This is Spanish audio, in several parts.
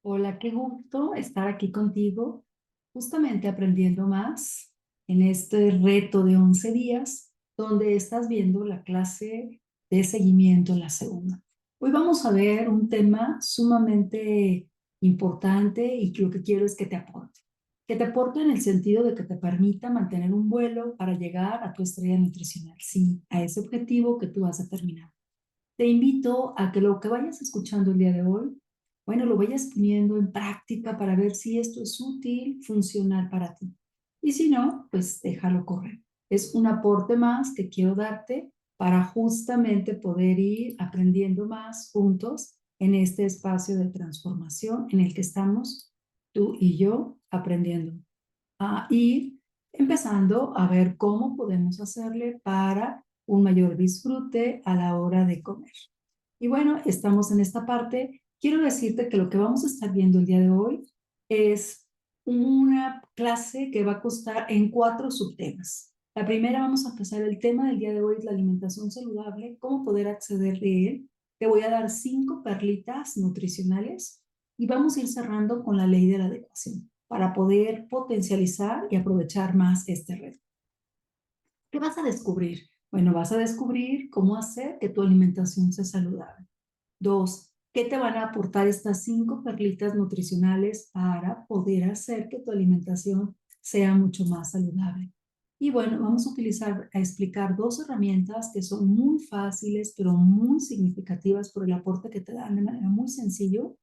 Hola, qué gusto estar aquí contigo, justamente aprendiendo más en este reto de 11 días, donde estás viendo la clase de seguimiento, la segunda. Hoy vamos a ver un tema sumamente importante y lo que quiero es que te aporte. Que te aporte en el sentido de que te permita mantener un vuelo para llegar a tu estrella nutricional, sí, a ese objetivo que tú has determinado. Te invito a que lo que vayas escuchando el día de hoy, bueno, lo vayas poniendo en práctica para ver si esto es útil, funcional para ti. Y si no, pues déjalo correr. Es un aporte más que quiero darte para justamente poder ir aprendiendo más juntos en este espacio de transformación en el que estamos tú y yo aprendiendo a ir empezando a ver cómo podemos hacerle para un mayor disfrute a la hora de comer. Y bueno, estamos en esta parte. Quiero decirte que lo que vamos a estar viendo el día de hoy es una clase que va a constar en 4 subtemas. La primera, vamos a empezar el tema del día de hoy, es la alimentación saludable, cómo poder acceder de él. Te voy a dar 5 perlitas nutricionales y vamos a ir cerrando con la ley de la adecuación para poder potencializar y aprovechar más este reto. ¿Qué vas a descubrir? Bueno, vas a descubrir cómo hacer que tu alimentación sea saludable. 2, ¿qué te van a aportar estas 5 perlitas nutricionales para poder hacer que tu alimentación sea mucho más saludable? Y bueno, vamos a explicar 2 herramientas que son muy fáciles, pero muy significativas por el aporte que te dan de manera muy sencillo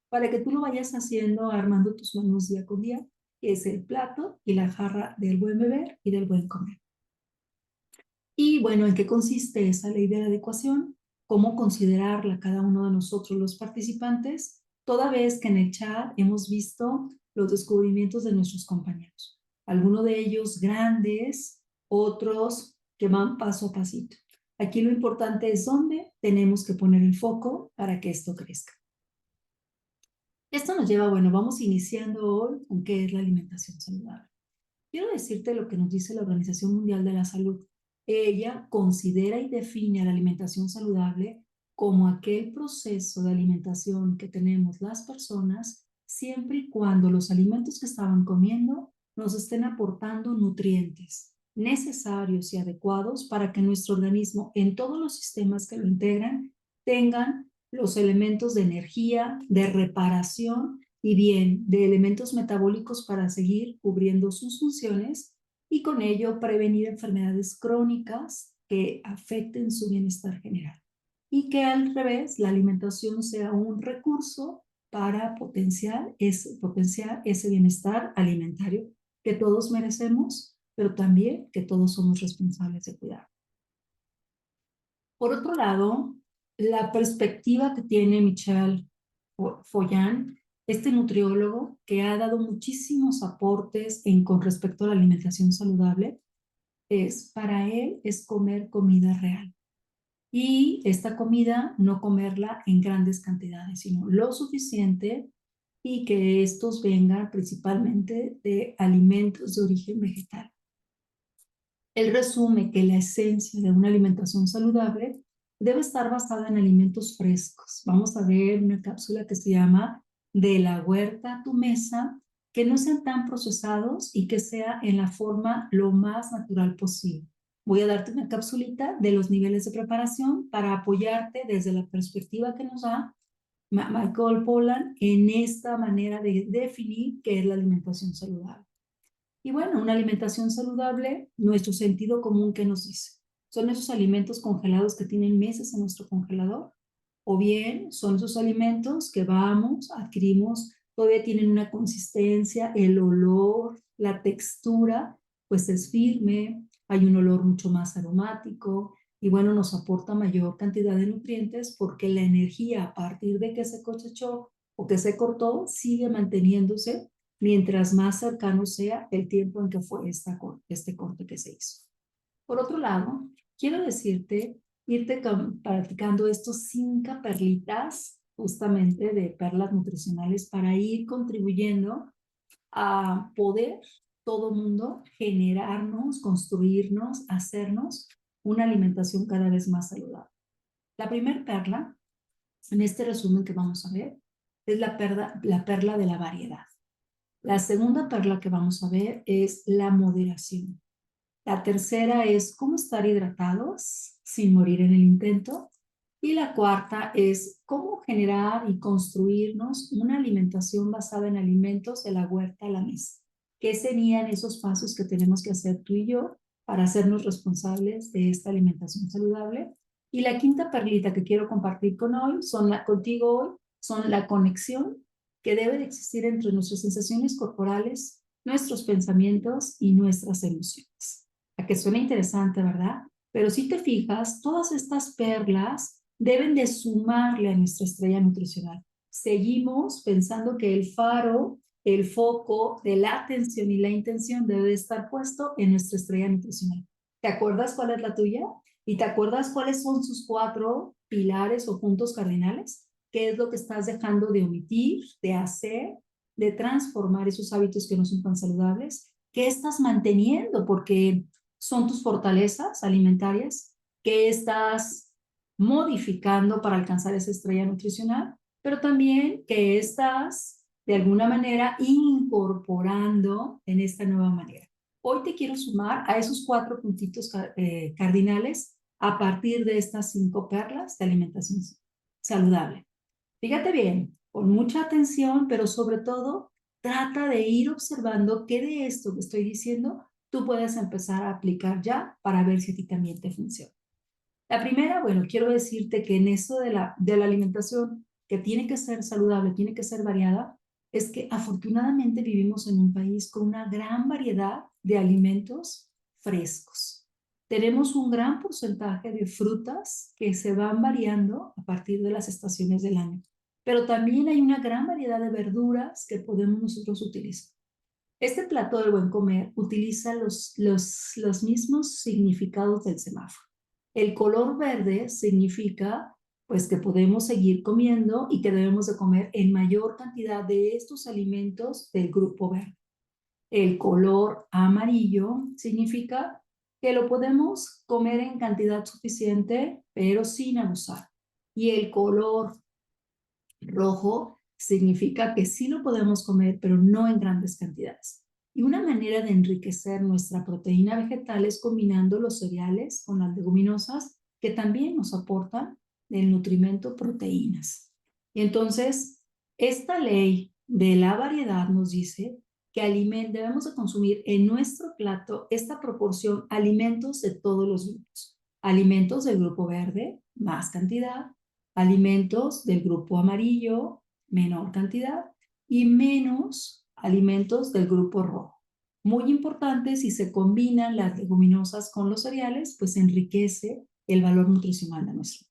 para que tú lo vayas haciendo, armando tus menús día con día, que es el plato y la jarra del buen beber y del buen comer. Y bueno, ¿en qué consiste esa ley de la adecuación? ¿Cómo considerarla cada uno de nosotros los participantes? Toda vez que en el chat hemos visto los descubrimientos de nuestros compañeros. Algunos de ellos grandes, otros que van paso a pasito. Aquí lo importante es dónde tenemos que poner el foco para que esto crezca. Esto nos lleva, bueno, vamos iniciando hoy con qué es la alimentación saludable. Quiero decirte lo que nos dice la Organización Mundial de la Salud. Ella considera y define a la alimentación saludable como aquel proceso de alimentación que tenemos las personas siempre y cuando los alimentos que estaban comiendo nos estén aportando nutrientes necesarios y adecuados para que nuestro organismo en todos los sistemas que lo integran tengan los elementos de energía, de reparación y bien de elementos metabólicos para seguir cubriendo sus funciones y con ello prevenir enfermedades crónicas que afecten su bienestar general. Y que al revés, la alimentación sea un recurso para potenciar ese bienestar alimentario que todos merecemos, pero también que todos somos responsables de cuidar. Por otro lado, la perspectiva que tiene Michel Foyan, este nutriólogo que ha dado muchísimos aportes con respecto a la alimentación saludable, para él es comer comida real. Y esta comida no comerla en grandes cantidades, sino lo suficiente y que estos vengan principalmente de alimentos de origen vegetal. Él resume que la esencia de una alimentación saludable debe estar basada en alimentos frescos. Vamos a ver una cápsula que se llama De la huerta a tu mesa, que no sean tan procesados y que sea en la forma lo más natural posible. Voy a darte una capsulita de los niveles de preparación para apoyarte desde la perspectiva que nos da Michael Pollan en esta manera de definir qué es la alimentación saludable. Y bueno, una alimentación saludable, nuestro sentido común, ¿qué nos dice? ¿Son esos alimentos congelados que tienen meses en nuestro congelador? O bien son esos alimentos que vamos, adquirimos, todavía tienen una consistencia, el olor, la textura, pues es firme, hay un olor mucho más aromático y bueno, nos aporta mayor cantidad de nutrientes porque la energía a partir de que se cosechó o que se cortó sigue manteniéndose mientras más cercano sea el tiempo en que fue este corte que se hizo. Por otro lado, quiero decirte, irte practicando estos 5 perlitas justamente de perlas nutricionales para ir contribuyendo a poder todo mundo generarnos, construirnos, hacernos una alimentación cada vez más saludable. La primera perla, en este resumen que vamos a ver, es la perla de la variedad. La segunda perla que vamos a ver es la moderación. La tercera es cómo estar hidratados sin morir en el intento. Y la cuarta es cómo generar y construirnos una alimentación basada en alimentos de la huerta a la mesa. ¿Qué serían esos pasos que tenemos que hacer tú y yo para hacernos responsables de esta alimentación saludable? Y la quinta perlita que quiero compartir contigo hoy son la conexión que debe de existir entre nuestras sensaciones corporales, nuestros pensamientos y nuestras emociones. A que suena interesante, ¿verdad? Pero si te fijas, todas estas perlas deben de sumarle a nuestra estrella nutricional. Seguimos pensando que el faro, el foco de la atención y la intención debe estar puesto en nuestra estrella nutricional. ¿Te acuerdas cuál es la tuya? ¿Y te acuerdas cuáles son sus 4 pilares o puntos cardinales? ¿Qué es lo que estás dejando de omitir, de hacer, de transformar esos hábitos que no son tan saludables? ¿Qué estás manteniendo? Porque son tus fortalezas alimentarias, qué estás modificando para alcanzar esa estrella nutricional, pero también qué estás de alguna manera incorporando en esta nueva manera. Hoy te quiero sumar a esos 4 puntitos cardinales a partir de estas 5 perlas de alimentación saludable. Fíjate bien, con mucha atención, pero sobre todo trata de ir observando qué de esto que estoy diciendo tú puedes empezar a aplicar ya para ver si a ti también te funciona. La primera, bueno, quiero decirte que en eso de la alimentación, que tiene que ser saludable, tiene que ser variada, es que afortunadamente vivimos en un país con una gran variedad de alimentos frescos. Tenemos un gran porcentaje de frutas que se van variando a partir de las estaciones del año, pero también hay una gran variedad de verduras que podemos nosotros utilizar. Este plato del buen comer utiliza los mismos significados del semáforo. El color verde significa pues que podemos seguir comiendo y que debemos de comer en mayor cantidad de estos alimentos del grupo verde. El color amarillo significa que lo podemos comer en cantidad suficiente, pero sin abusar. Y el color rojo significa que sí lo podemos comer, pero no en grandes cantidades. Y una manera de enriquecer nuestra proteína vegetal es combinando los cereales con las leguminosas que también nos aportan el nutrimento proteínas. Y entonces, esta ley de la variedad nos dice que debemos de consumir en nuestro plato esta proporción alimentos de todos los grupos. Alimentos del grupo verde, más cantidad, alimentos del grupo amarillo, menor cantidad, y menos alimentos del grupo rojo. Muy importante, si se combinan las leguminosas con los cereales, pues enriquece el valor nutricional de nuestro.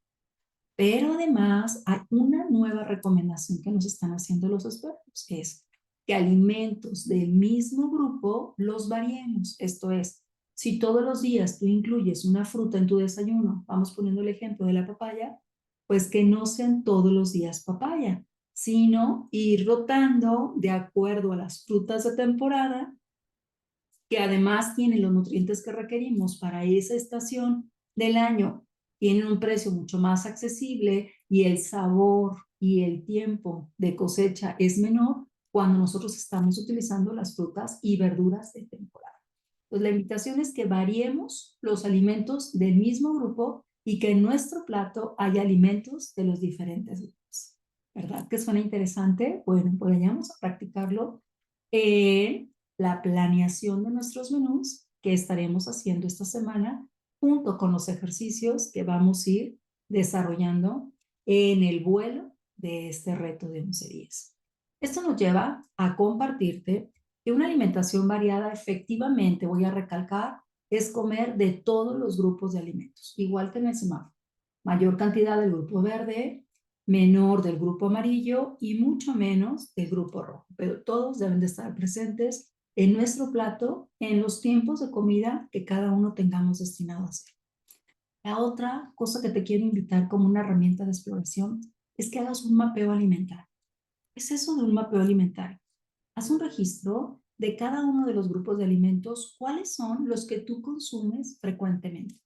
Pero además hay una nueva recomendación que nos están haciendo los expertos, es que alimentos del mismo grupo los variemos. Esto es, si todos los días tú incluyes una fruta en tu desayuno, vamos poniendo el ejemplo de la papaya, pues que no sean todos los días papaya, sino ir rotando de acuerdo a las frutas de temporada, que además tienen los nutrientes que requerimos para esa estación del año, tienen un precio mucho más accesible y el sabor y el tiempo de cosecha es menor cuando nosotros estamos utilizando las frutas y verduras de temporada. Pues la invitación es que variemos los alimentos del mismo grupo y que en nuestro plato haya alimentos de los diferentes grupos. ¿Verdad que suena interesante? Bueno, pues vayamos a practicarlo en la planeación de nuestros menús que estaremos haciendo esta semana junto con los ejercicios que vamos a ir desarrollando en el vuelo de este reto de 11 días. Esto nos lleva a compartirte que una alimentación variada efectivamente, voy a recalcar, es comer de todos los grupos de alimentos, igual que en el semáforo. Mayor cantidad del grupo verde, menor del grupo amarillo y mucho menos del grupo rojo, pero todos deben de estar presentes en nuestro plato en los tiempos de comida que cada uno tengamos destinado a hacer. La otra cosa que te quiero invitar como una herramienta de exploración es que hagas un mapeo alimentario. ¿Qué es eso de un mapeo alimentario? Haz un registro de cada uno de los grupos de alimentos, cuáles son los que tú consumes frecuentemente.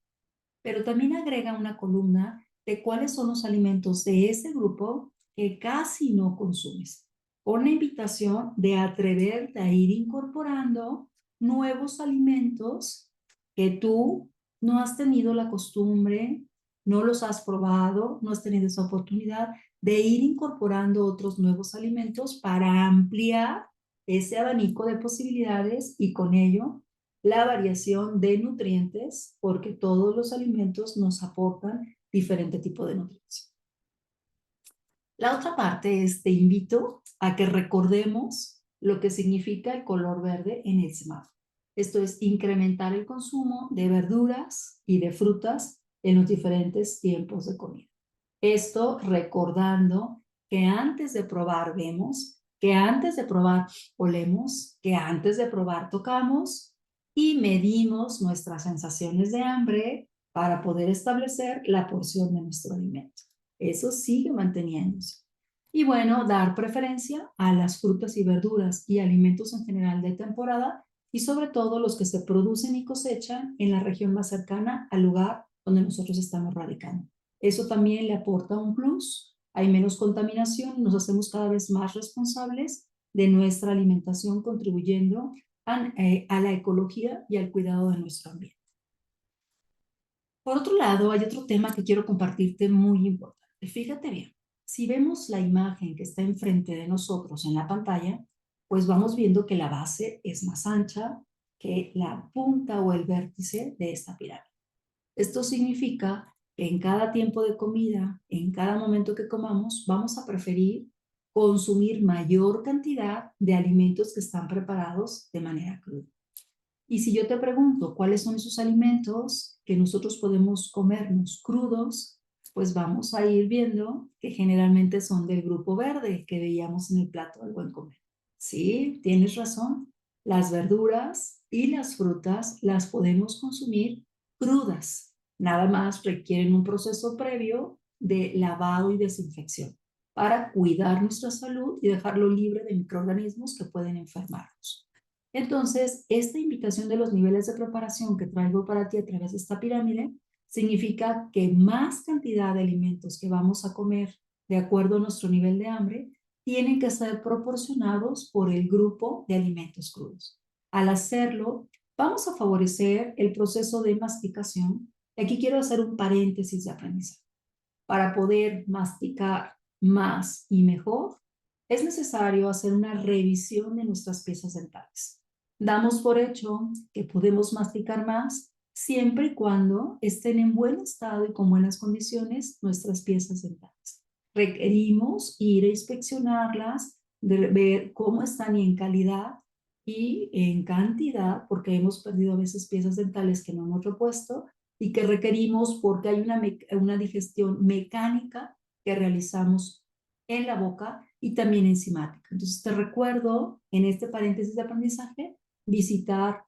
Pero también agrega una columna de cuáles son los alimentos de ese grupo que casi no consumes, con la invitación de atreverte a ir incorporando nuevos alimentos que tú no has tenido la costumbre, no los has probado, no has tenido esa oportunidad de ir incorporando otros nuevos alimentos para ampliar ese abanico de posibilidades y con ello la variación de nutrientes, porque todos los alimentos nos aportan diferente tipo de nutrientes. La otra parte es, te invito a que recordemos lo que significa el color verde en el semáforo. Esto es incrementar el consumo de verduras y de frutas en los diferentes tiempos de comida. Esto recordando que antes de probar vemos, que antes de probar olemos, que antes de probar tocamos y medimos nuestras sensaciones de hambre para poder establecer la porción de nuestro alimento. Eso sigue manteniéndose. Y bueno, dar preferencia a las frutas y verduras y alimentos en general de temporada y sobre todo los que se producen y cosechan en la región más cercana al lugar donde nosotros estamos radicando. Eso también le aporta un plus, hay menos contaminación y nos hacemos cada vez más responsables de nuestra alimentación, contribuyendo a la ecología y al cuidado de nuestro ambiente. Por otro lado, hay otro tema que quiero compartirte muy importante. Fíjate bien, si vemos la imagen que está enfrente de nosotros en la pantalla, pues vamos viendo que la base es más ancha que la punta o el vértice de esta pirámide. Esto significa que en cada tiempo de comida, en cada momento que comamos, vamos a preferir consumir mayor cantidad de alimentos que están preparados de manera cruda. Y si yo te pregunto cuáles son esos alimentos que nosotros podemos comernos crudos, pues vamos a ir viendo que generalmente son del grupo verde que veíamos en el plato del buen comer. Sí, tienes razón. Las verduras y las frutas las podemos consumir crudas. Nada más requieren un proceso previo de lavado y desinfección para cuidar nuestra salud y dejarlo libre de microorganismos que pueden enfermarnos. Entonces, esta invitación de los niveles de preparación que traigo para ti a través de esta pirámide significa que más cantidad de alimentos que vamos a comer de acuerdo a nuestro nivel de hambre tienen que ser proporcionados por el grupo de alimentos crudos. Al hacerlo, vamos a favorecer el proceso de masticación. Y aquí quiero hacer un paréntesis de aprendizaje. Para poder masticar más y mejor, es necesario hacer una revisión de nuestras piezas dentales. Damos por hecho que podemos masticar más siempre y cuando estén en buen estado y con buenas condiciones nuestras piezas dentales. Requerimos ir a inspeccionarlas, de ver cómo están y en calidad y en cantidad, porque hemos perdido a veces piezas dentales que no hemos repuesto y que requerimos porque hay una digestión mecánica que realizamos en la boca y también enzimática. Entonces te recuerdo en este paréntesis de aprendizaje visitar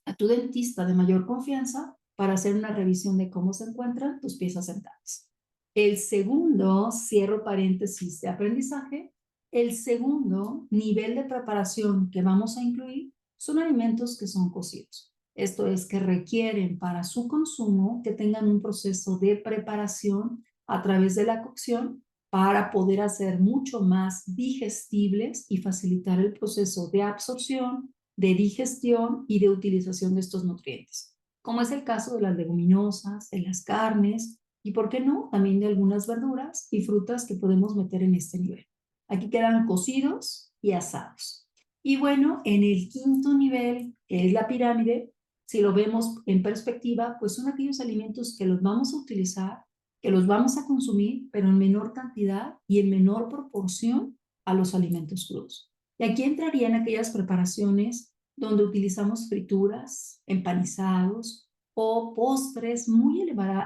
a tu dentista de mayor confianza para hacer una revisión de cómo se encuentran tus piezas dentales. El segundo, cierro paréntesis de aprendizaje, el segundo nivel de preparación que vamos a incluir son alimentos que son cocidos. Esto es que requieren para su consumo que tengan un proceso de preparación a través de la cocción para poder hacer mucho más digestibles y facilitar el proceso de absorción, de digestión y de utilización de estos nutrientes, como es el caso de las leguminosas, de las carnes y, ¿por qué no?, también de algunas verduras y frutas que podemos meter en este nivel. Aquí quedan cocidos y asados. Y bueno, en el quinto nivel, que es la pirámide, si lo vemos en perspectiva, pues son aquellos alimentos que los vamos a utilizar, que los vamos a consumir, pero en menor cantidad y en menor proporción a los alimentos crudos. Y aquí entrarían aquellas preparaciones donde utilizamos frituras, empanizados o postres muy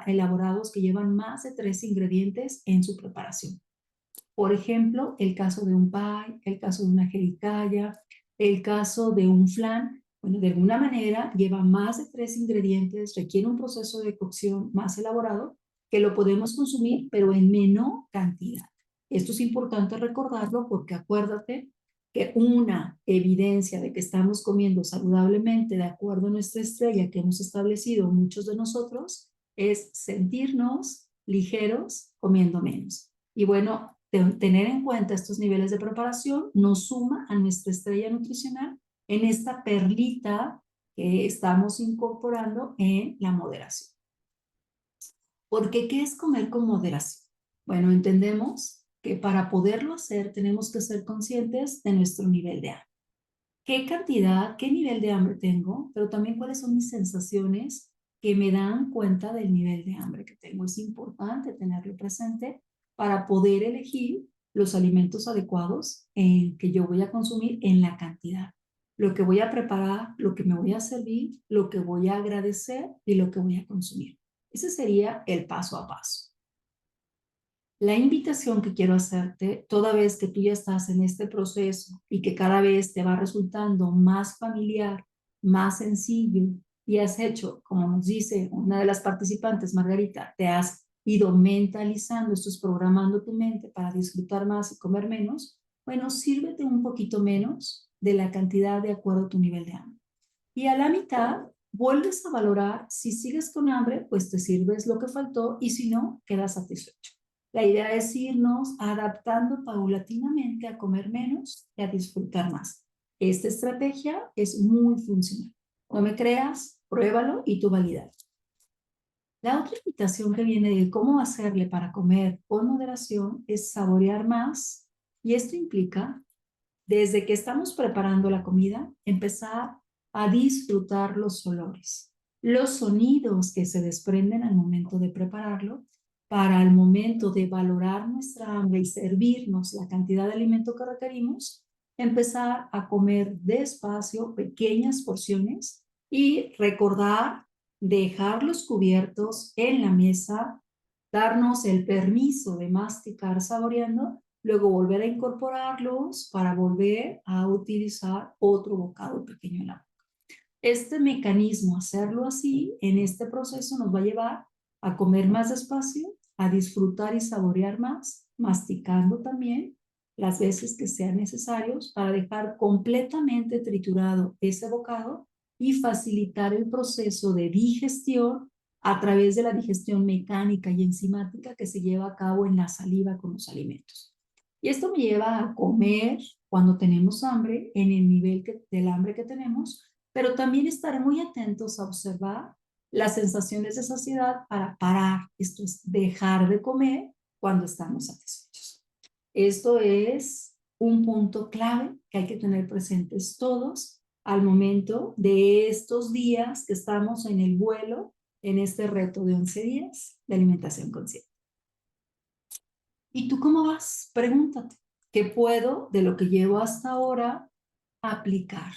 elaborados que llevan más de 3 ingredientes en su preparación. Por ejemplo, el caso de un pie, el caso de una jericaya, el caso de un flan. Bueno, de alguna manera lleva más de 3 ingredientes, requiere un proceso de cocción más elaborado que lo podemos consumir, pero en menor cantidad. Esto es importante recordarlo porque acuérdate que una evidencia de que estamos comiendo saludablemente de acuerdo a nuestra estrella que hemos establecido muchos de nosotros es sentirnos ligeros comiendo menos. Y bueno, tener en cuenta estos niveles de preparación nos suma a nuestra estrella nutricional en esta perlita que estamos incorporando en la moderación. Porque, ¿qué es comer con moderación? Bueno, entendemos que para poderlo hacer tenemos que ser conscientes de nuestro nivel de hambre. ¿Qué cantidad, qué nivel de hambre tengo? Pero también cuáles son mis sensaciones que me dan cuenta del nivel de hambre que tengo. Es importante tenerlo presente para poder elegir los alimentos adecuados que yo voy a consumir en la cantidad. Lo que voy a preparar, lo que me voy a servir, lo que voy a agradecer y lo que voy a consumir. Ese sería el paso a paso. La invitación que quiero hacerte, toda vez que tú ya estás en este proceso y que cada vez te va resultando más familiar, más sencillo, y has hecho, como nos dice una de las participantes, Margarita, te has ido mentalizando, estás programando tu mente para disfrutar más y comer menos, bueno, sírvete un poquito menos de la cantidad de acuerdo a tu nivel de hambre. Y a la mitad, vuelves a valorar, si sigues con hambre, pues te sirves lo que faltó y si no, quedas satisfecho. La idea es irnos adaptando paulatinamente a comer menos y a disfrutar más. Esta estrategia es muy funcional. No me creas, pruébalo y tú valida. La otra invitación que viene de cómo hacerle para comer con moderación es saborear más, y esto implica, desde que estamos preparando la comida, empezar a disfrutar los olores, los sonidos que se desprenden al momento de prepararlo, para al momento de valorar nuestra hambre y servirnos la cantidad de alimento que requerimos, empezar a comer despacio, pequeñas porciones, y recordar dejar los cubiertos en la mesa, darnos el permiso de masticar saboreando, luego volver a incorporarlos para volver a utilizar otro bocado pequeño en la boca. Este mecanismo, hacerlo así, en este proceso nos va a llevar a comer más despacio, a disfrutar y saborear más, masticando también las veces que sean necesarios para dejar completamente triturado ese bocado y facilitar el proceso de digestión a través de la digestión mecánica y enzimática que se lleva a cabo en la saliva con los alimentos. Y esto me lleva a comer cuando tenemos hambre, en el nivel del hambre que tenemos, pero también estar muy atentos a observar las sensaciones de saciedad para parar, esto es dejar de comer cuando estamos satisfechos. Esto es un punto clave que hay que tener presentes todos al momento de estos días que estamos en el vuelo, en este reto de 11 días de alimentación consciente. ¿Y tú cómo vas? Pregúntate, ¿qué puedo de lo que llevo hasta ahora aplicar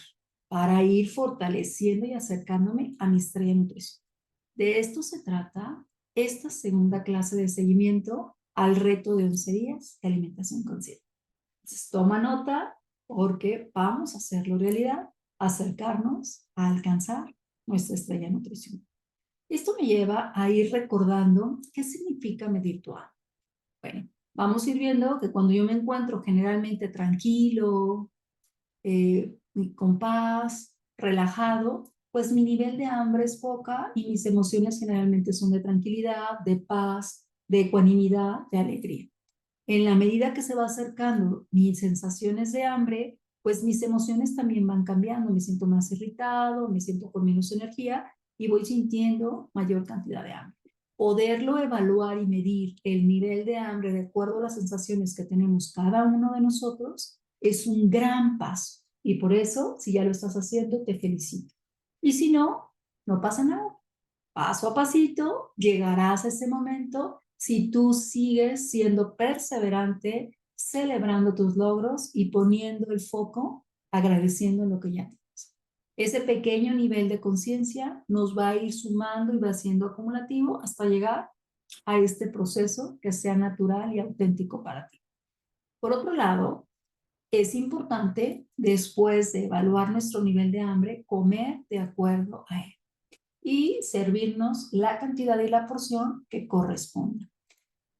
para ir fortaleciendo y acercándome a mi estrella de nutrición? De esto se trata esta segunda clase de seguimiento al reto de 11 días de alimentación consciente. Entonces, toma nota porque vamos a hacerlo realidad, acercarnos a alcanzar nuestra estrella de nutrición. Esto me lleva a ir recordando qué significa medir tu hambre. Bueno, vamos a ir viendo que cuando yo me encuentro generalmente tranquilo, con paz, relajado, pues mi nivel de hambre es poca y mis emociones generalmente son de tranquilidad, de paz, de ecuanimidad, de alegría. En la medida que se va acercando mis sensaciones de hambre, pues mis emociones también van cambiando. Me siento más irritado, me siento con menos energía y voy sintiendo mayor cantidad de hambre. Poderlo evaluar y medir el nivel de hambre de acuerdo a las sensaciones que tenemos cada uno de nosotros es un gran paso. Y por eso, si ya lo estás haciendo, te felicito. Y si no, no pasa nada. Paso a pasito, llegarás a ese momento si tú sigues siendo perseverante, celebrando tus logros y poniendo el foco, agradeciendo lo que ya tienes. Ese pequeño nivel de conciencia nos va a ir sumando y va siendo acumulativo hasta llegar a este proceso que sea natural y auténtico para ti. Por otro lado, es importante, después de evaluar nuestro nivel de hambre, comer de acuerdo a él y servirnos la cantidad y la porción que corresponda.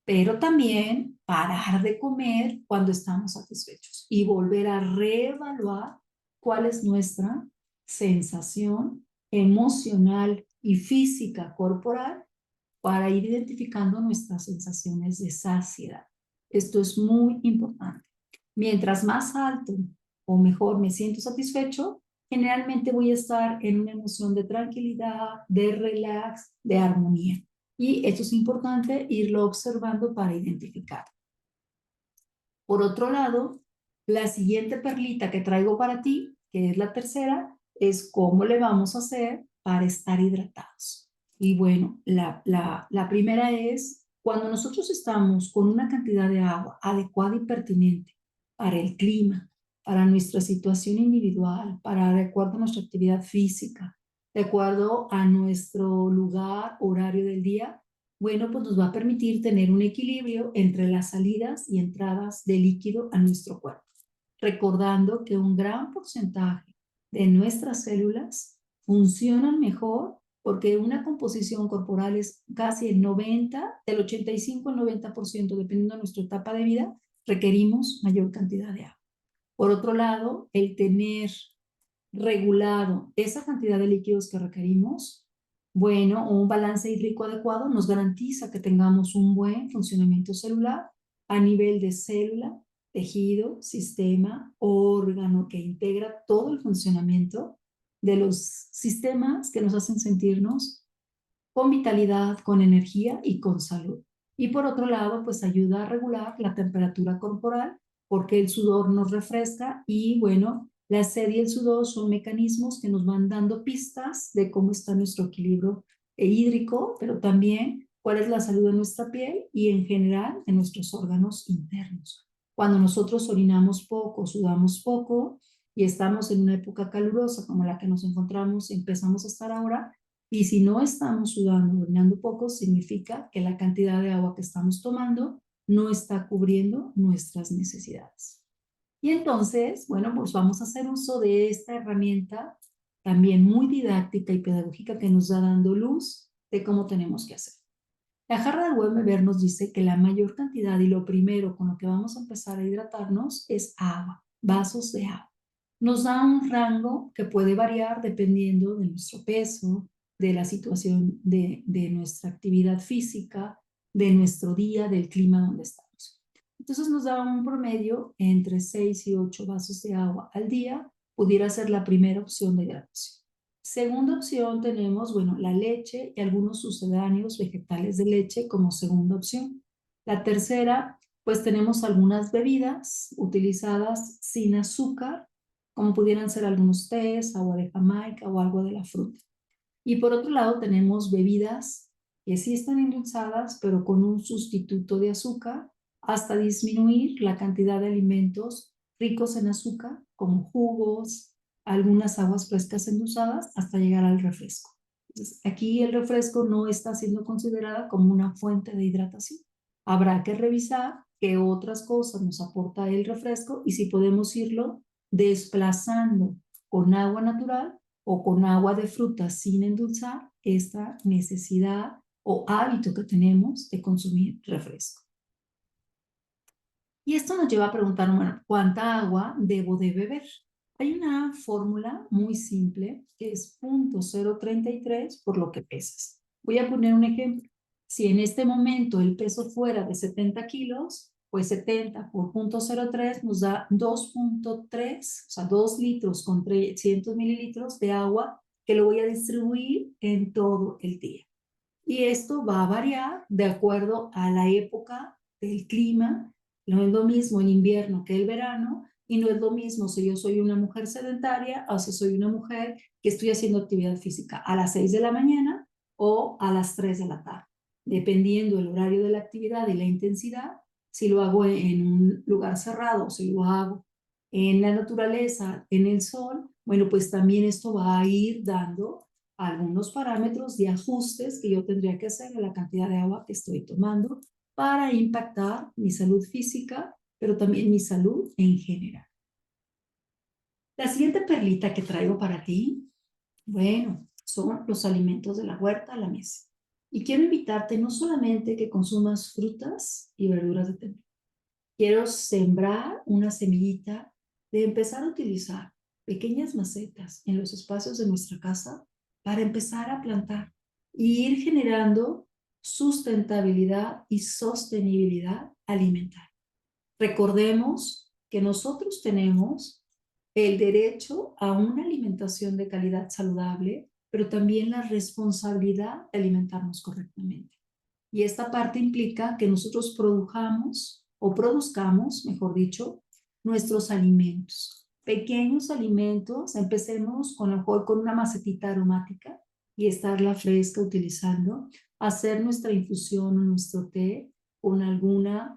Pero también parar de comer cuando estamos satisfechos y volver a reevaluar cuál es nuestra sensación emocional y física corporal para ir identificando nuestras sensaciones de saciedad. Esto es muy importante. Mientras más alto o mejor me siento satisfecho, generalmente voy a estar en una emoción de tranquilidad, de relax, de armonía. Y esto es importante irlo observando para identificar. Por otro lado, la siguiente perlita que traigo para ti, que es la tercera, es cómo le vamos a hacer para estar hidratados. Y bueno, la primera es cuando nosotros estamos con una cantidad de agua adecuada y pertinente para el clima, para nuestra situación individual, para de acuerdo a nuestra actividad física, de acuerdo a nuestro lugar, horario del día, bueno, pues nos va a permitir tener un equilibrio entre las salidas y entradas de líquido a nuestro cuerpo, recordando que un gran porcentaje de nuestras células funcionan mejor porque una composición corporal es casi el 90, del 85 al 90%, dependiendo de nuestra etapa de vida, requerimos mayor cantidad de agua. Por otro lado, el tener regulado esa cantidad de líquidos que requerimos, bueno, un balance hídrico adecuado nos garantiza que tengamos un buen funcionamiento celular a nivel de célula, tejido, sistema, órgano que integra todo el funcionamiento de los sistemas que nos hacen sentirnos con vitalidad, con energía y con salud. Y por otro lado, pues ayuda a regular la temperatura corporal porque el sudor nos refresca y bueno, la sed y el sudor son mecanismos que nos van dando pistas de cómo está nuestro equilibrio hídrico, pero también cuál es la salud de nuestra piel y en general de nuestros órganos internos. Cuando nosotros orinamos poco, sudamos poco y estamos en una época calurosa como la que nos encontramos, empezamos a estar ahora, y si no estamos sudando, orinando poco, significa que la cantidad de agua que estamos tomando no está cubriendo nuestras necesidades. Y entonces, bueno, pues vamos a hacer uso de esta herramienta también muy didáctica y pedagógica que nos da dando luz de cómo tenemos que hacer. La jarra de Webber nos dice que la mayor cantidad y lo primero con lo que vamos a empezar a hidratarnos es agua, vasos de agua. Nos da un rango que puede variar dependiendo de nuestro peso, de la situación de nuestra actividad física, de nuestro día, del clima donde estamos. Entonces nos da un promedio entre 6 y 8 vasos de agua al día, pudiera ser la primera opción de hidratación. Segunda opción tenemos, bueno, la leche y algunos sucedáneos vegetales de leche como segunda opción. La tercera, pues tenemos algunas bebidas utilizadas sin azúcar, como pudieran ser algunos tés, agua de Jamaica o algo de la fruta. Y por otro lado tenemos bebidas que sí están endulzadas, pero con un sustituto de azúcar, hasta disminuir la cantidad de alimentos ricos en azúcar, como jugos, algunas aguas frescas endulzadas, hasta llegar al refresco. Entonces, aquí el refresco no está siendo considerada como una fuente de hidratación. Habrá que revisar qué otras cosas nos aporta el refresco y si podemos irlo desplazando con agua natural o con agua de fruta sin endulzar esta necesidad o hábito que tenemos de consumir refresco. Y esto nos lleva a preguntar, bueno, ¿cuánta agua debo de beber? Hay una fórmula muy simple que es 0.033 por lo que pesas. Voy a poner un ejemplo. Si en este momento el peso fuera de 70 kilos, pues 70 por 0.03 nos da 2.3, o sea, 2 litros con 300 mililitros de agua que lo voy a distribuir en todo el día. Y esto va a variar de acuerdo a la época del clima. No es lo mismo el invierno que el verano y no es lo mismo si yo soy una mujer sedentaria o si soy una mujer que estoy haciendo actividad física a las 6 de la mañana o a las 3 de la tarde, dependiendo del horario de la actividad y la intensidad. Si lo hago en un lugar cerrado o si lo hago en la naturaleza, en el sol, bueno, pues también esto va a ir dando algunos parámetros de ajustes que yo tendría que hacer a la cantidad de agua que estoy tomando para impactar mi salud física, pero también mi salud en general. La siguiente perlita que traigo para ti, bueno, son los alimentos de la huerta a la mesa. Y quiero invitarte no solamente que consumas frutas y verduras de temporada. Quiero sembrar una semillita de empezar a utilizar pequeñas macetas en los espacios de nuestra casa para empezar a plantar y ir generando sustentabilidad y sostenibilidad alimentaria. Recordemos que nosotros tenemos el derecho a una alimentación de calidad saludable, pero también la responsabilidad de alimentarnos correctamente. Y esta parte implica que nosotros produzcamos, mejor dicho, nuestros alimentos. Pequeños alimentos, empecemos con, a lo mejor con una macetita aromática y estarla fresca utilizando, hacer nuestra infusión o nuestro té con alguna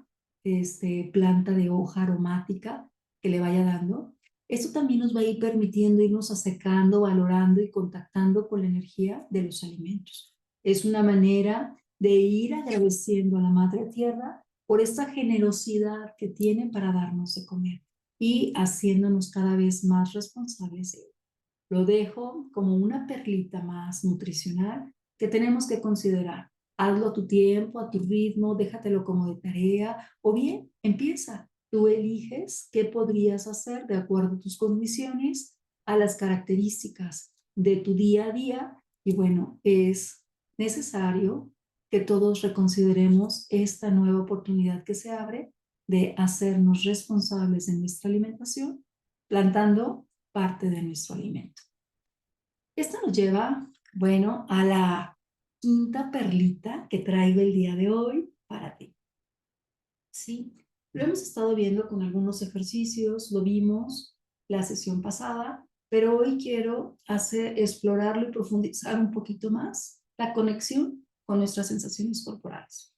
planta de hoja aromática que le vaya dando. Esto también nos va a ir permitiendo irnos acercando, valorando y contactando con la energía de los alimentos. Es una manera de ir agradeciendo a la Madre Tierra por esta generosidad que tiene para darnos de comer y haciéndonos cada vez más responsables de ello. Lo dejo como una perlita más nutricional que tenemos que considerar. Hazlo a tu tiempo, a tu ritmo, déjatelo como de tarea o bien empieza. Tú eliges qué podrías hacer de acuerdo a tus condiciones, a las características de tu día a día y bueno, es necesario que todos reconsideremos esta nueva oportunidad que se abre de hacernos responsables de nuestra alimentación, plantando parte de nuestro alimento. Esto nos lleva, bueno, a la quinta perlita que traigo el día de hoy para ti. ¿Sí? Lo hemos estado viendo con algunos ejercicios, lo vimos la sesión pasada, pero hoy quiero explorarlo y profundizar un poquito más la conexión con nuestras sensaciones corporales.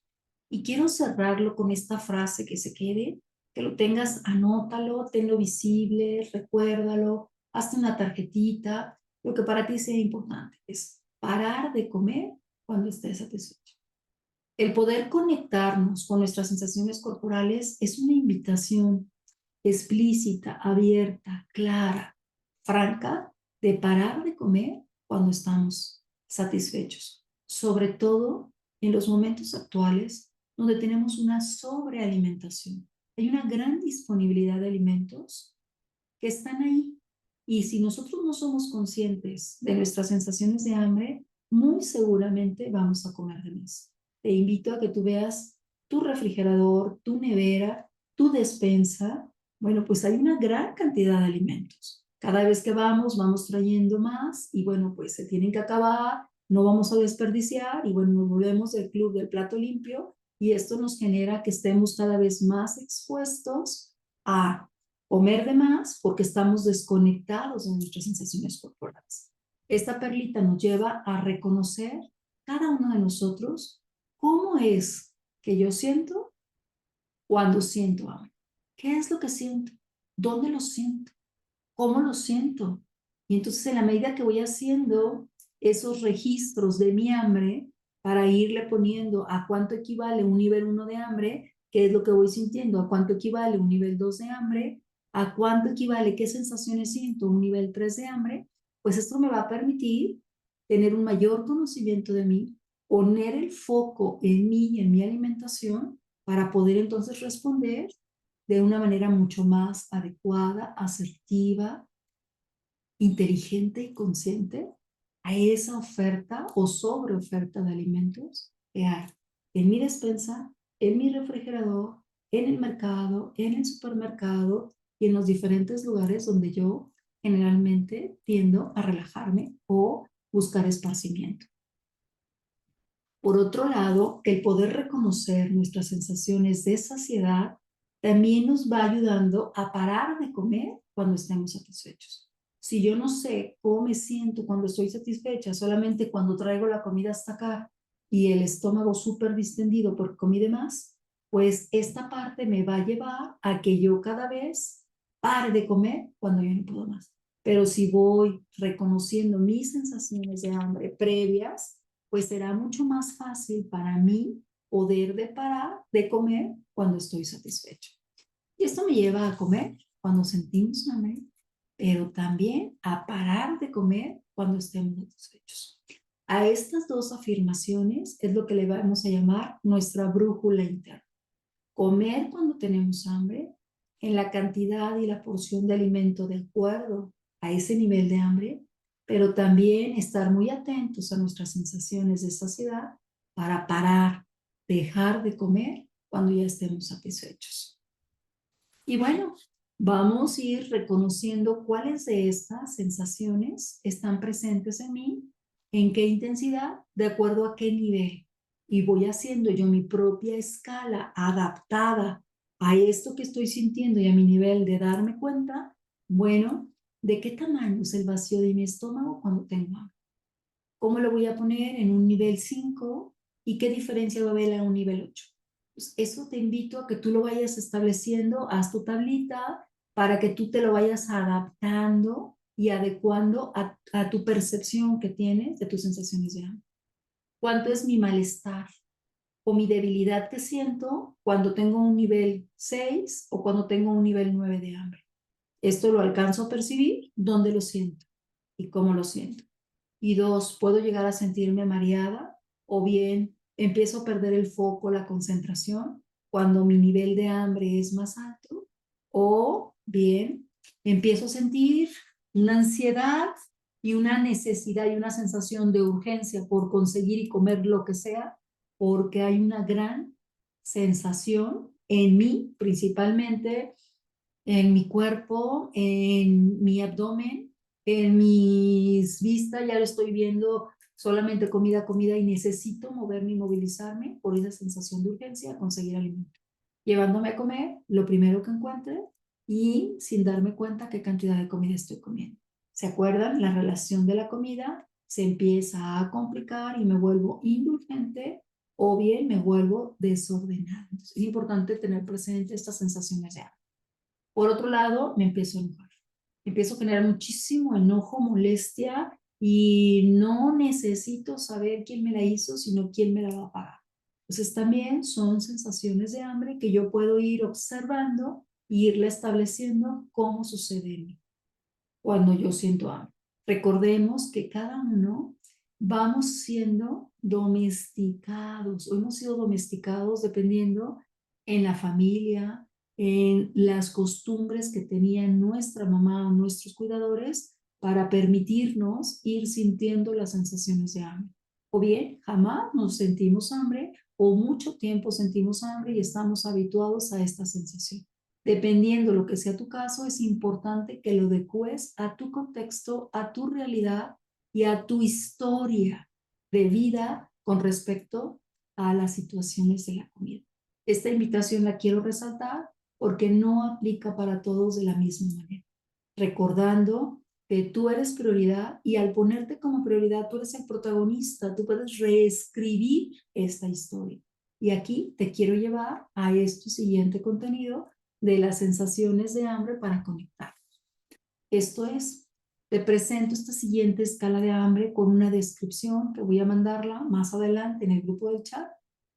Y quiero cerrarlo con esta frase que se quede, que lo tengas, anótalo, tenlo visible, recuérdalo, hazte una tarjetita. Lo que para ti sea importante es parar de comer cuando estés satisfecho. El poder conectarnos con nuestras sensaciones corporales es una invitación explícita, abierta, clara, franca, de parar de comer cuando estamos satisfechos. Sobre todo en los momentos actuales donde tenemos una sobrealimentación. Hay una gran disponibilidad de alimentos que están ahí. Y si nosotros no somos conscientes de nuestras sensaciones de hambre, muy seguramente vamos a comer de más. Te invito a que tú veas tu refrigerador, tu nevera, tu despensa. Bueno, pues hay una gran cantidad de alimentos. Cada vez que vamos trayendo más y bueno, pues se tienen que acabar, no vamos a desperdiciar y bueno, nos volvemos del club del plato limpio y esto nos genera que estemos cada vez más expuestos a comer de más porque estamos desconectados de nuestras sensaciones corporales. Esta perlita nos lleva a reconocer cada uno de nosotros cómo es que yo siento cuando siento hambre. ¿Qué es lo que siento? ¿Dónde lo siento? ¿Cómo lo siento? Y entonces en la medida que voy haciendo esos registros de mi hambre para irle poniendo a cuánto equivale un nivel 1 de hambre, qué es lo que voy sintiendo, a cuánto equivale un nivel 2 de hambre, a cuánto equivale, qué sensaciones siento un nivel 3 de hambre, pues esto me va a permitir tener un mayor conocimiento de mí, poner el foco en mí y en mi alimentación para poder entonces responder de una manera mucho más adecuada, asertiva, inteligente y consciente a esa oferta o sobreoferta de alimentos que hay en mi despensa, en mi refrigerador, en el mercado, en el supermercado y en los diferentes lugares donde yo generalmente tiendo a relajarme o buscar esparcimiento. Por otro lado, el poder reconocer nuestras sensaciones de saciedad también nos va ayudando a parar de comer cuando estemos satisfechos. Si yo no sé cómo me siento cuando estoy satisfecha, solamente cuando traigo la comida hasta acá y el estómago súper distendido porque comí de más, pues esta parte me va a llevar a que yo cada vez pare de comer cuando yo no puedo más. Pero si voy reconociendo mis sensaciones de hambre previas, pues será mucho más fácil para mí poder de parar de comer cuando estoy satisfecho. Y esto me lleva a comer cuando sentimos hambre, pero también a parar de comer cuando estemos satisfechos. A estas dos afirmaciones es lo que le vamos a llamar nuestra brújula interna. Comer cuando tenemos hambre, en la cantidad y la porción de alimento de acuerdo a ese nivel de hambre, pero también estar muy atentos a nuestras sensaciones de saciedad para parar, dejar de comer cuando ya estemos satisfechos. Y bueno, vamos a ir reconociendo cuáles de estas sensaciones están presentes en mí, en qué intensidad, de acuerdo a qué nivel. Y voy haciendo yo mi propia escala adaptada a esto que estoy sintiendo y a mi nivel de darme cuenta, bueno, de qué tamaño es el vacío de mi estómago cuando tengo hambre. ¿Cómo lo voy a poner en un nivel 5 y qué diferencia va a haber a un nivel 8? Pues eso te invito a que tú lo vayas estableciendo, haz tu tablita para que tú te lo vayas adaptando y adecuando a tu percepción que tienes de tus sensaciones de hambre. ¿Cuánto es mi malestar o mi debilidad que siento cuando tengo un nivel 6 o cuando tengo un nivel 9 de hambre? Esto lo alcanzo a percibir, ¿dónde lo siento y cómo lo siento? Y dos, puedo llegar a sentirme mareada o bien empiezo a perder el foco, la concentración cuando mi nivel de hambre es más alto o bien empiezo a sentir una ansiedad y una necesidad y una sensación de urgencia por conseguir y comer lo que sea porque hay una gran sensación en mí, principalmente en mi cuerpo, en mi abdomen, en mis vistas, ya lo estoy viendo solamente comida, comida y necesito moverme y movilizarme por esa sensación de urgencia a conseguir alimento. Llevándome a comer lo primero que encuentre y sin darme cuenta qué cantidad de comida estoy comiendo. ¿Se acuerdan? La relación de la comida se empieza a complicar y me vuelvo indulgente o bien me vuelvo desordenada. Entonces, es importante tener presente estas sensaciones de hambre. Por otro lado, me empiezo a enojar. Empiezo a generar muchísimo enojo, molestia y no necesito saber quién me la hizo, sino quién me la va a pagar. Entonces también son sensaciones de hambre que yo puedo ir observando e irle estableciendo cómo sucede en mí cuando yo siento hambre. Recordemos que cada uno vamos siendo domesticados o hemos sido domesticados dependiendo en la familia, en las costumbres que tenían nuestra mamá o nuestros cuidadores para permitirnos ir sintiendo las sensaciones de hambre. O bien, jamás nos sentimos hambre o mucho tiempo sentimos hambre y estamos habituados a esta sensación. Dependiendo lo que sea tu caso, es importante que lo adecues a tu contexto, a tu realidad y a tu historia de vida con respecto a las situaciones de la comida. Esta invitación la quiero resaltar porque no aplica para todos de la misma manera. Recordando que tú eres prioridad y al ponerte como prioridad, tú eres el protagonista, tú puedes reescribir esta historia. Y aquí te quiero llevar a este siguiente contenido de las sensaciones de hambre para conectar. Esto es, te presento esta siguiente escala de hambre con una descripción que voy a mandarla más adelante en el grupo del chat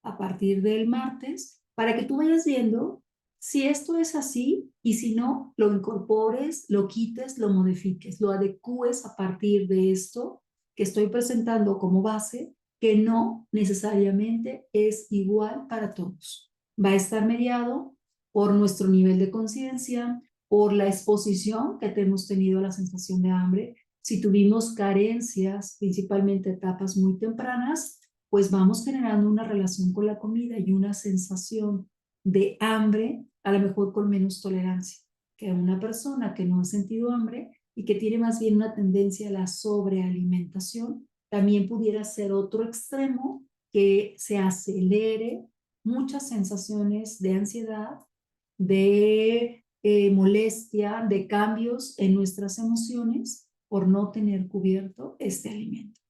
a partir del martes para que tú vayas viendo si esto es así y si no, lo incorpores, lo quites, lo modifiques, lo adecues a partir de esto que estoy presentando como base, que no necesariamente es igual para todos. Va a estar mediado por nuestro nivel de conciencia, por la exposición que hemos tenido a la sensación de hambre. Si tuvimos carencias, principalmente etapas muy tempranas, pues vamos generando una relación con la comida y una sensación de hambre, a lo mejor con menos tolerancia que una persona que no ha sentido hambre y que tiene más bien una tendencia a la sobrealimentación. También pudiera ser otro extremo que se acelere muchas sensaciones de ansiedad, de molestia, de cambios en nuestras emociones por no tener cubierto este alimento.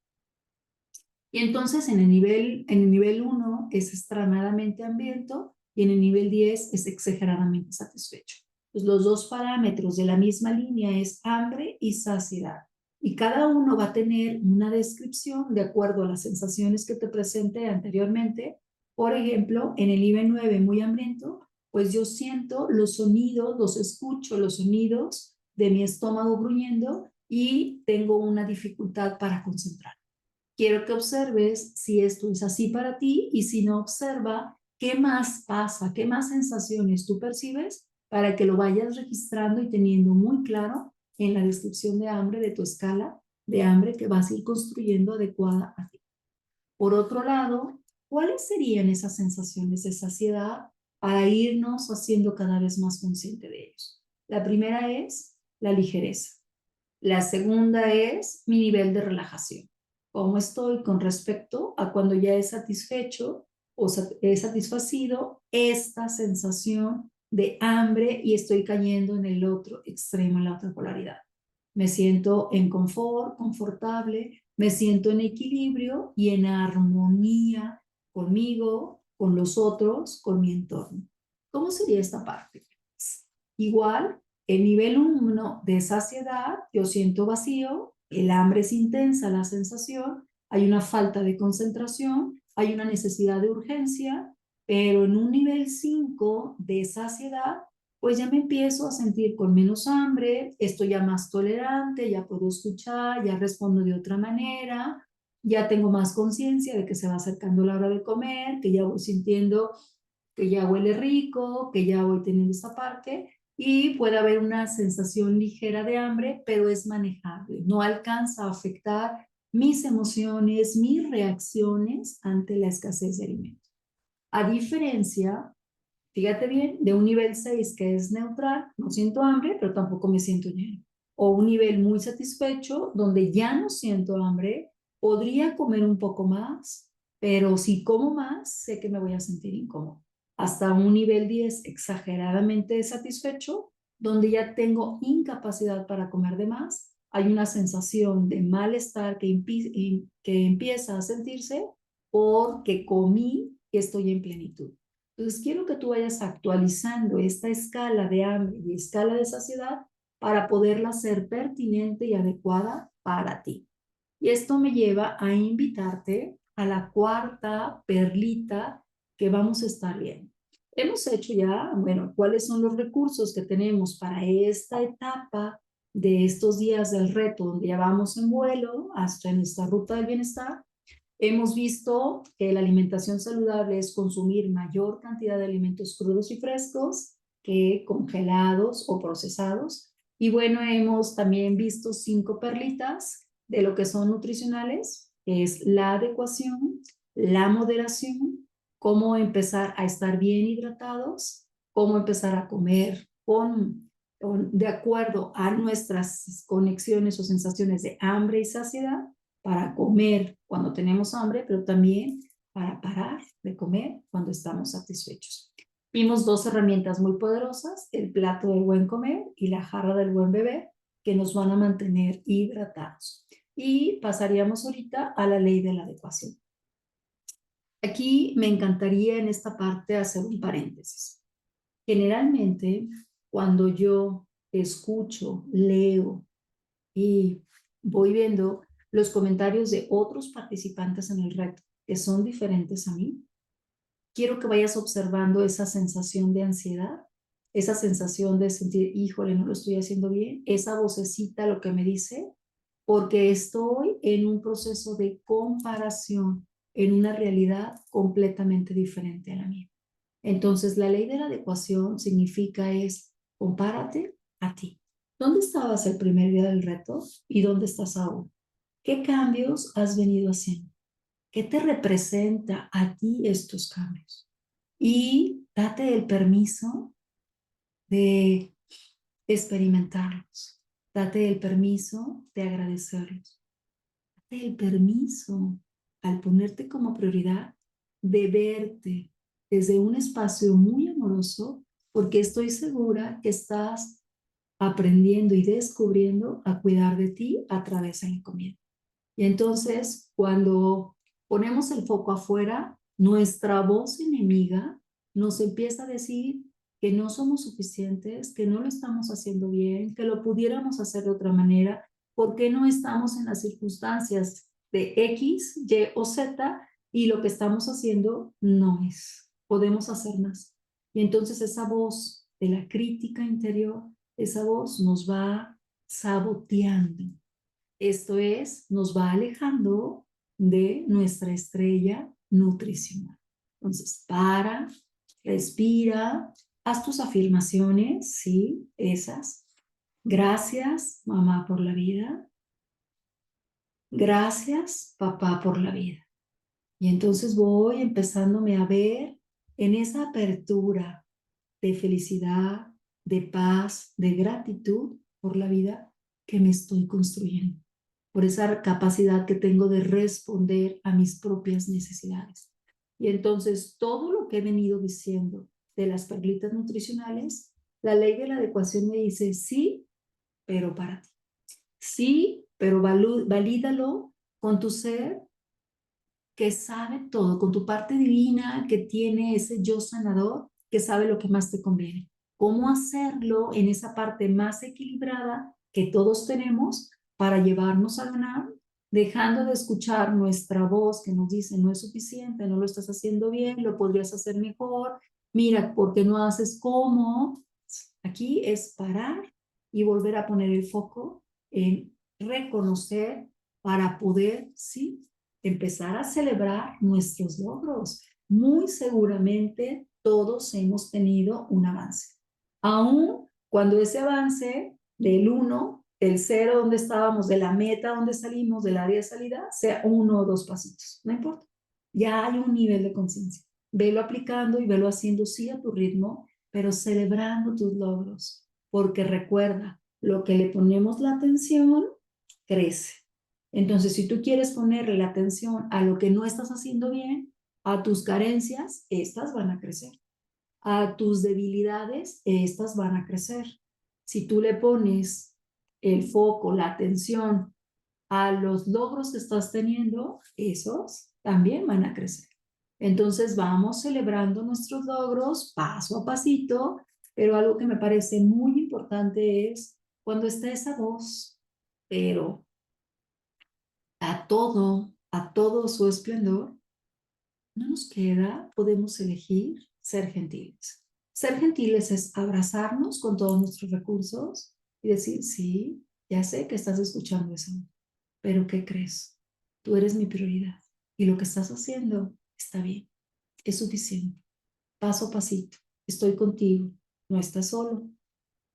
Y entonces en el nivel 1 es extremadamente hambriento y en el nivel 10 es exageradamente satisfecho. Pues los dos parámetros de la misma línea es hambre y saciedad. Y cada uno va a tener una descripción de acuerdo a las sensaciones que te presenté anteriormente. Por ejemplo, en el nivel 9 muy hambriento, pues yo siento los sonidos, los escucho, los sonidos de mi estómago gruñendo y tengo una dificultad para concentrar. Quiero que observes si esto es así para ti y si no, observa qué más pasa, qué más sensaciones tú percibes para que lo vayas registrando y teniendo muy claro en la descripción de hambre de tu escala de hambre que vas a ir construyendo adecuada a ti. Por otro lado, ¿cuáles serían esas sensaciones de saciedad para irnos haciendo cada vez más consciente de ellos. La primera es la ligereza. La segunda es mi nivel de relajación. ¿Cómo estoy con respecto a cuando ya he satisfecho o he satisfacido esta sensación de hambre y estoy cayendo en el otro extremo, en la otra polaridad? Me siento en confort, confortable, me siento en equilibrio y en armonía conmigo, con los otros, con mi entorno. ¿Cómo sería esta parte? Igual, el nivel 1 de saciedad, yo siento vacío, el hambre es intensa, la sensación, hay una falta de concentración, hay una necesidad de urgencia, pero en un nivel 5 de saciedad, pues ya me empiezo a sentir con menos hambre, estoy ya más tolerante, ya puedo escuchar, ya respondo de otra manera, ya tengo más conciencia de que se va acercando la hora de comer, que ya voy sintiendo que ya huele rico, que ya voy teniendo esta parte y puede haber una sensación ligera de hambre, pero es manejable, no alcanza a afectar mis emociones, mis reacciones ante la escasez de alimentos. A diferencia, fíjate bien, de un nivel 6 que es neutral, no siento hambre, pero tampoco me siento lleno. O un nivel muy satisfecho, donde ya no siento hambre, podría comer un poco más, pero si como más, sé que me voy a sentir incómodo. Hasta un nivel 10 exageradamente satisfecho, donde ya tengo incapacidad para comer de más, hay una sensación de malestar que empieza a sentirse porque comí y estoy en plenitud. Entonces, quiero que tú vayas actualizando esta escala de hambre y escala de saciedad para poderla hacer pertinente y adecuada para ti. Y esto me lleva a invitarte a la cuarta perlita que vamos a estar viendo. Hemos hecho ya, bueno, cuáles son los recursos que tenemos para esta etapa de estos días del reto, donde ya vamos en vuelo hasta en esta ruta del bienestar. Hemos visto que la alimentación saludable es consumir mayor cantidad de alimentos crudos y frescos que congelados o procesados. Y bueno, hemos también visto 5 perlitas de lo que son nutricionales, que es la adecuación, la moderación, cómo empezar a estar bien hidratados, cómo empezar a comer de acuerdo a nuestras conexiones o sensaciones de hambre y saciedad, para comer cuando tenemos hambre, pero también para parar de comer cuando estamos satisfechos. Vimos 2 herramientas muy poderosas, el plato del buen comer y la jarra del buen beber, que nos van a mantener hidratados. Y pasaríamos ahorita a la ley de la adecuación. Aquí me encantaría en esta parte hacer un paréntesis. Generalmente, cuando yo escucho, leo y voy viendo los comentarios de otros participantes en el reto que son diferentes a mí, quiero que vayas observando esa sensación de ansiedad, esa sensación de sentir, híjole, no lo estoy haciendo bien, esa vocecita lo que me dice, porque estoy en un proceso de comparación en una realidad completamente diferente a la mía. Entonces, la ley de la adecuación significa es, compárate a ti. ¿Dónde estabas el primer día del reto y dónde estás ahora? ¿Qué cambios has venido haciendo? ¿Qué te representa a ti estos cambios? Y date el permiso de experimentarlos. Date el permiso de agradecerlos. Date el permiso, al ponerte como prioridad, de verte desde un espacio muy amoroso, porque estoy segura que estás aprendiendo y descubriendo a cuidar de ti a través de la comida. Y entonces, cuando ponemos el foco afuera, nuestra voz enemiga nos empieza a decir que no somos suficientes, que no lo estamos haciendo bien, que lo pudiéramos hacer de otra manera, porque no estamos en las circunstancias de X, Y o Z y lo que estamos haciendo no es. Podemos hacer más. Y entonces esa voz de la crítica interior, esa voz nos va saboteando. Esto es, nos va alejando de nuestra estrella nutricional. Entonces, para, respira, haz tus afirmaciones, sí, esas. Gracias, mamá, por la vida. Gracias, papá, por la vida. Y entonces voy empezándome a ver en esa apertura de felicidad, de paz, de gratitud por la vida que me estoy construyendo, por esa capacidad que tengo de responder a mis propias necesidades. Y entonces todo lo que he venido diciendo de las perlitas nutricionales, la ley de la adecuación me dice sí, pero para ti. Sí, pero valídalo con tu ser que sabe todo, con tu parte divina que tiene ese yo sanador que sabe lo que más te conviene. ¿Cómo hacerlo en esa parte más equilibrada que todos tenemos para llevarnos a ganar, dejando de escuchar nuestra voz que nos dice no es suficiente, no lo estás haciendo bien, lo podrías hacer mejor, mira, ¿por qué no haces cómo? Aquí es parar y volver a poner el foco en reconocer para poder, sí, empezar a celebrar nuestros logros. Muy seguramente todos hemos tenido un avance. Aún cuando ese avance del 1, del 0 donde estábamos, de la meta donde salimos, del área de salida, sea 1 o 2 pasitos, no importa. Ya hay un nivel de conciencia. Velo aplicando y velo haciendo sí a tu ritmo, pero celebrando tus logros. Porque recuerda, lo que le ponemos la atención crece. Entonces, si tú quieres ponerle la atención a lo que no estás haciendo bien, a tus carencias, estas van a crecer. A tus debilidades, estas van a crecer. Si tú le pones el foco, la atención a los logros que estás teniendo, esos también van a crecer. Entonces vamos celebrando nuestros logros paso a pasito, pero algo que me parece muy importante es cuando está esa voz, pero a todo su esplendor, no nos queda, podemos elegir ser gentiles. Ser gentiles es abrazarnos con todos nuestros recursos y decir, sí, ya sé que estás escuchando eso, pero ¿qué crees? Tú eres mi prioridad y lo que estás haciendo está bien, es suficiente. Paso a pasito, estoy contigo, no estás solo.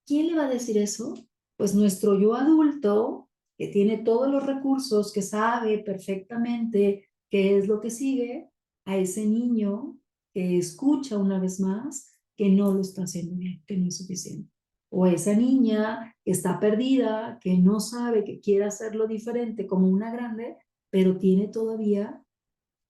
¿Quién le va a decir eso? Pues nuestro yo adulto, que tiene todos los recursos, que sabe perfectamente qué es lo que sigue, a ese niño que escucha una vez más que no lo está haciendo bien, que no es suficiente. O esa niña que está perdida, que no sabe, que quiere hacerlo diferente como una grande, pero tiene todavía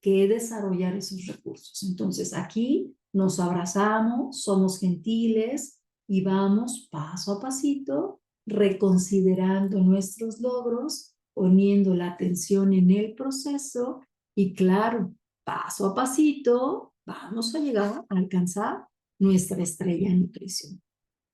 que desarrollar esos recursos. Entonces aquí nos abrazamos, somos gentiles y vamos paso a pasito reconsiderando nuestros logros, poniendo la atención en el proceso y claro, paso a pasito vamos a llegar a alcanzar nuestra estrella en nutrición.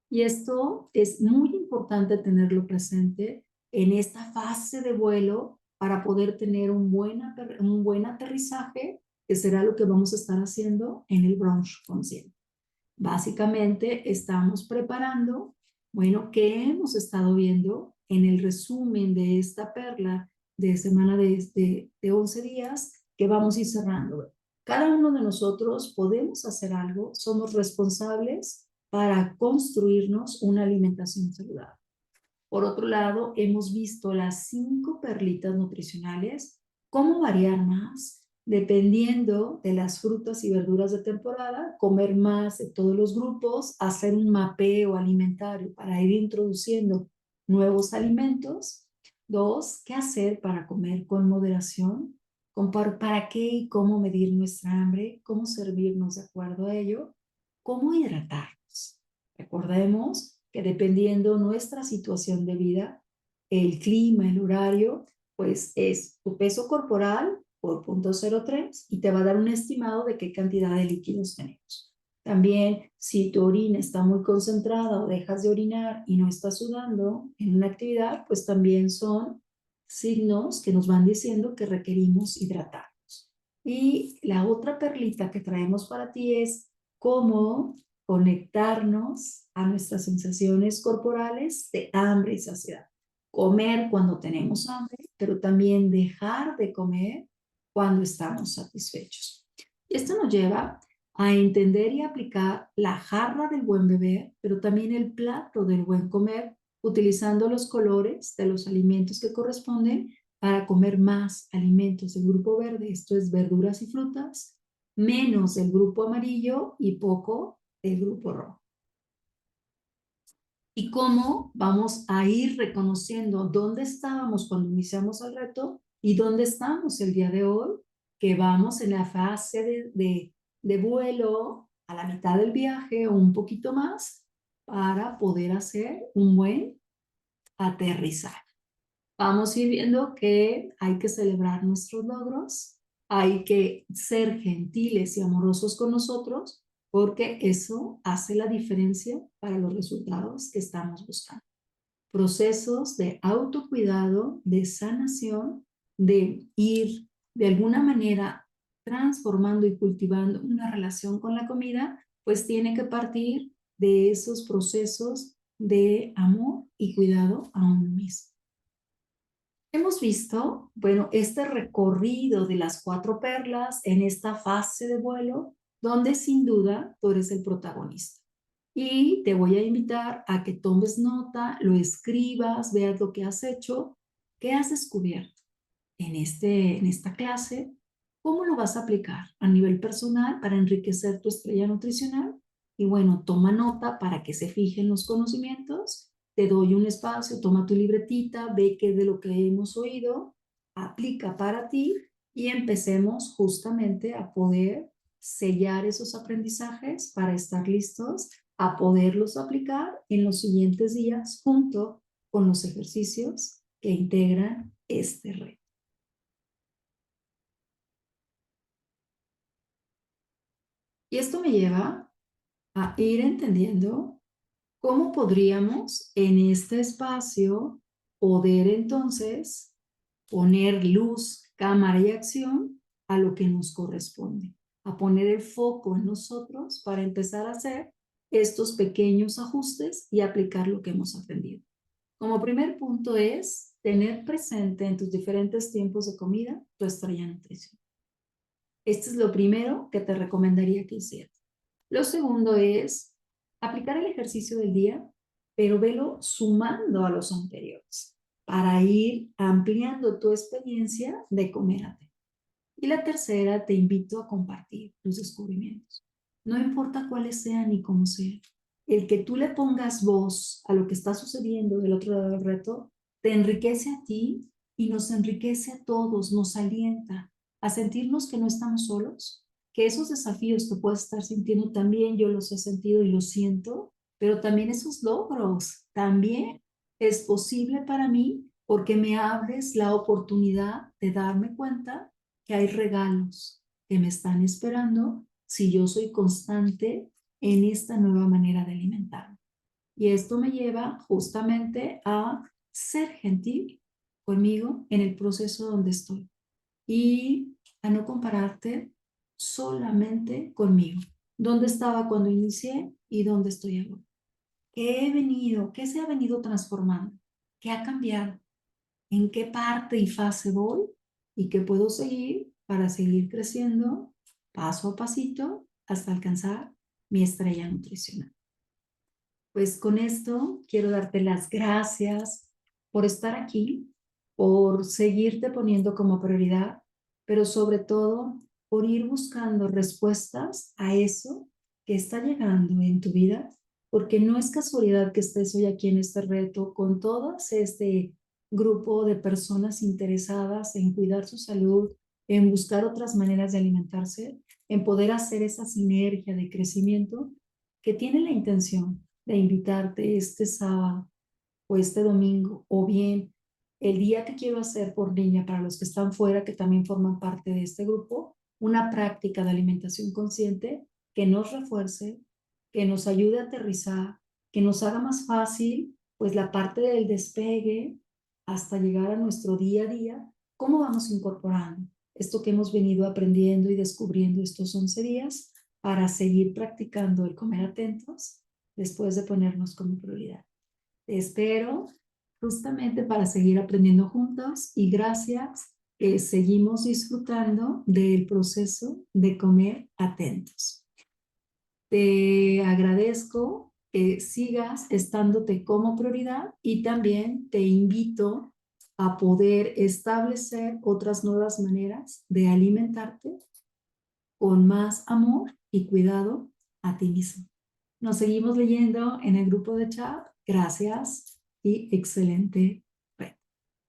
Y esto es muy importante tenerlo presente en esta fase de vuelo para poder tener un buen aterrizaje, que será lo que vamos a estar haciendo en el brunch consciente. Básicamente estamos preparando, bueno, ¿qué hemos estado viendo en el resumen de esta perla de semana de 11 días que vamos a ir cerrando? Cada uno de nosotros podemos hacer algo, somos responsables para construirnos una alimentación saludable. Por otro lado, hemos visto las 5 perlitas nutricionales, cómo variar más, dependiendo de las frutas y verduras de temporada, comer más de todos los grupos, hacer un mapeo alimentario para ir introduciendo nuevos alimentos. 2, ¿qué hacer para comer con moderación? ¿Para qué y cómo medir nuestra hambre? ¿Cómo servirnos de acuerdo a ello? ¿Cómo hidratarnos? Recordemos que dependiendo nuestra situación de vida, el clima, el horario, pues es tu peso corporal por 0.03 y te va a dar un estimado de qué cantidad de líquidos tenemos. También, si tu orina está muy concentrada o dejas de orinar y no estás sudando en una actividad, pues también son signos que nos van diciendo que requerimos hidratarnos. Y la otra perlita que traemos para ti es cómo conectarnos a nuestras sensaciones corporales de hambre y saciedad. Comer cuando tenemos hambre, pero también dejar de comer cuando estamos satisfechos. Y esto nos lleva a entender y aplicar la jarra del buen beber, pero también el plato del buen comer, utilizando los colores de los alimentos que corresponden para comer más alimentos del grupo verde, esto es verduras y frutas, menos del grupo amarillo y poco del grupo rojo. Y cómo vamos a ir reconociendo dónde estábamos cuando iniciamos el reto y dónde estamos el día de hoy, que vamos en la fase de vuelo a la mitad del viaje o un poquito más para poder hacer un buen aterrizaje. Vamos a ir viendo que hay que celebrar nuestros logros, hay que ser gentiles y amorosos con nosotros, porque eso hace la diferencia para los resultados que estamos buscando. Procesos de autocuidado, de sanación, de ir de alguna manera transformando y cultivando una relación con la comida, pues tiene que partir de esos procesos de amor y cuidado a uno mismo. Hemos visto, bueno, este recorrido de las 4 perlas en esta fase de vuelo, donde sin duda tú eres el protagonista. Y te voy a invitar a que tomes nota, lo escribas, veas lo que has hecho, qué has descubierto en esta clase, cómo lo vas a aplicar a nivel personal para enriquecer tu estrella nutricional. Y bueno, toma nota para que se fijen los conocimientos. Te doy un espacio, toma tu libretita, ve qué de lo que hemos oído, aplica para ti y empecemos justamente a poder sellar esos aprendizajes para estar listos a poderlos aplicar en los siguientes días junto con los ejercicios que integran este reto. Y esto me lleva a ir entendiendo cómo podríamos en este espacio poder entonces poner luz, cámara y acción a lo que nos corresponde, a poner el foco en nosotros para empezar a hacer estos pequeños ajustes y aplicar lo que hemos aprendido. Como primer punto es tener presente en tus diferentes tiempos de comida tu estrella nutrición. Este es lo primero que te recomendaría que hicieras. Lo segundo es aplicar el ejercicio del día, pero velo sumando a los anteriores para ir ampliando tu experiencia de comer a té. Y la tercera, te invito a compartir tus descubrimientos. No importa cuáles sean ni cómo sean. El que tú le pongas voz a lo que está sucediendo del otro lado del reto, te enriquece a ti y nos enriquece a todos, nos alienta a sentirnos que no estamos solos, que esos desafíos que puedes estar sintiendo también yo los he sentido y los siento, pero también esos logros, también es posible para mí porque me abres la oportunidad de darme cuenta que hay regalos que me están esperando si yo soy constante en esta nueva manera de alimentarme. Y esto me lleva justamente a ser gentil conmigo en el proceso donde estoy y a no compararte solamente conmigo. ¿Dónde estaba cuando inicié y dónde estoy ahora? ¿Qué he venido? ¿Qué se ha venido transformando? ¿Qué ha cambiado? ¿En qué parte y fase voy? ¿Y qué puedo seguir para seguir creciendo paso a pasito hasta alcanzar mi estrella nutricional? Pues con esto quiero darte las gracias por estar aquí, por seguirte poniendo como prioridad, pero sobre todo por ir buscando respuestas a eso que está llegando en tu vida, porque no es casualidad que estés hoy aquí en este reto con todo este grupo de personas interesadas en cuidar su salud, en buscar otras maneras de alimentarse, en poder hacer esa sinergia de crecimiento que tiene la intención de invitarte este sábado o este domingo, o bien el día que quiero hacer por línea para los que están fuera, que también forman parte de este grupo, una práctica de alimentación consciente que nos refuerce, que nos ayude a aterrizar, que nos haga más fácil pues la parte del despegue hasta llegar a nuestro día a día, cómo vamos incorporando esto que hemos venido aprendiendo y descubriendo estos 11 días para seguir practicando el comer atentos después de ponernos como prioridad. Te espero justamente para seguir aprendiendo juntos y gracias que seguimos disfrutando del proceso de comer atentos. Te agradezco que sigas estándote como prioridad y también te invito a poder establecer otras nuevas maneras de alimentarte con más amor y cuidado a ti mismo. Nos seguimos leyendo en el grupo de chat. Gracias y excelente